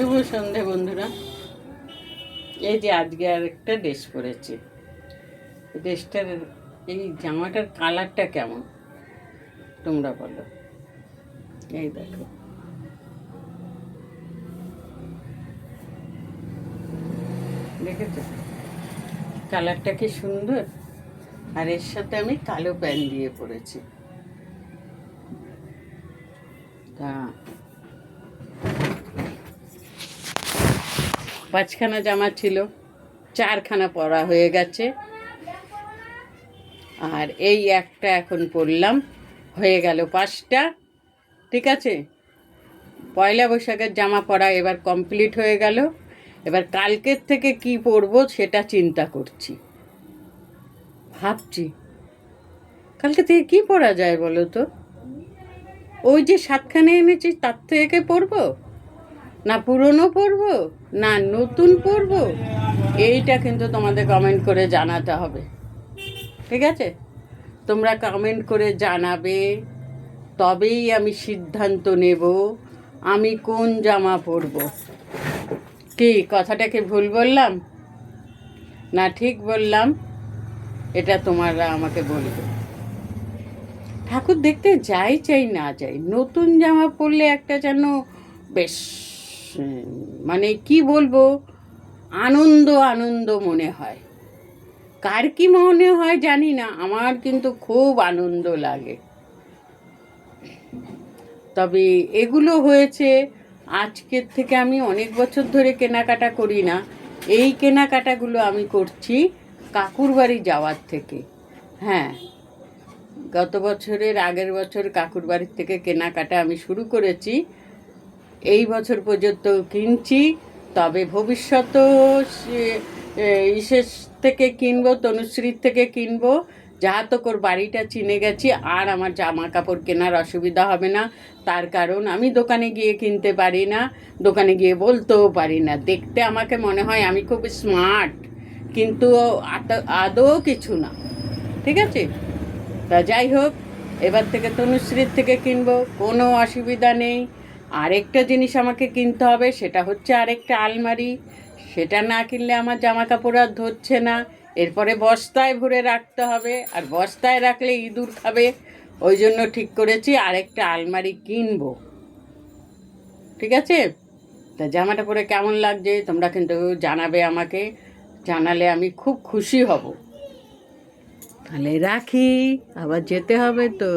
শুভ সন্ধে বন্ধুরা। এই যে আজকে আর একটা ড্রেস পরেছি। ড্রেসটার এই জামাটার কালারটা কেমন তোমরা বলো। এই দেখো, দেখেছো কালারটা কি সুন্দর। আর এর সাথে আমি কালো প্যান্ট দিয়ে পরেছি। তা 5খানা জামা ছিল, 4খানা পরা হয়ে গেছে। আর এই একটা এখন পরলাম, হয়ে গেল 5টা। ঠিক আছে, পয়লা বৈশাখের জামা পরা এবার কমপ্লিট হয়ে গেল। এবার কালকের থেকে কি পরবো সেটা চিন্তা করছি, ভাবছি কালকে থেকে কি পরা যায় বলো তো। ওই যে 7খানা এনেছি তার থেকে পরবো, না পুরনো পরবো, না নতুন পরবো, এইটা কিন্তু তোমাদের কমেন্ট করে জানাতে হবে। ঠিক আছে, তোমরা কমেন্ট করে জানাবে, তবেই আমি সিদ্ধান্ত নেব আমি কোন জামা পরবো। কি কথাটাকে ভুল বললাম না ঠিক বললাম, এটা তোমরা আমাকে বলবে। ঠাকুর দেখতে যাই চাই না যাই, নতুন জামা পরলে একটা যেন বেশ মানে কি বলবো, আনন্দ আনন্দ মনে হয়। কার কি মনে হয় জানি না, আমার কিন্তু খুব আনন্দ লাগে। তবে এগুলো হয়েছে আজকের থেকে, আমি অনেক বছর ধরে কেনাকাটা করি না। এই কেনাকাটাগুলো আমি করছি কাকুর বাড়ি যাওয়ার থেকে। হ্যাঁ, গত বছরের আগের বছর কাকুর বাড়ির থেকে কেনাকাটা আমি শুরু করেছি, এই বছর পর্যন্ত কিনছি। তবে ভবিষ্যতেও বিশেষ থেকে কিনবো, তনুশ্রীর থেকে কিনবো। যা তোর বাড়িটা চিনে গেছি, আর আমার জামা কাপড় কেনার অসুবিধা হবে না। তার কারণ আমি দোকানে গিয়ে কিনতে পারি না, দোকানে গিয়ে বলতেও পারি না। দেখতে আমাকে মনে হয় আমি খুব স্মার্ট, কিন্তু আদৌ কিছু না। ঠিক আছে, তা যাই হোক, এবার থেকে তনুশ্রীর থেকে কিনবো, কোনো অসুবিধা নেই। আরেকটা জিনিস আমাকে কিনতে হবে, সেটা হচ্ছে আরেকটা আলমারি। সেটা না কিনলে আমার জামা কাপড় আর ধরছে না। এরপরে বস্তায় ভরে রাখতে হবে, আর বস্তায় রাখলে ইঁদুর খাবে। ওই জন্য ঠিক করেছি আরেকটা আলমারি কিনবো। ঠিক আছে, তা জামাটা পরে কেমন লাগছে তোমরা কিন্তু জানাবে আমাকে, জানালে আমি খুব খুশি হব। তাহলে রাখি, আবার যেতে হবে তো।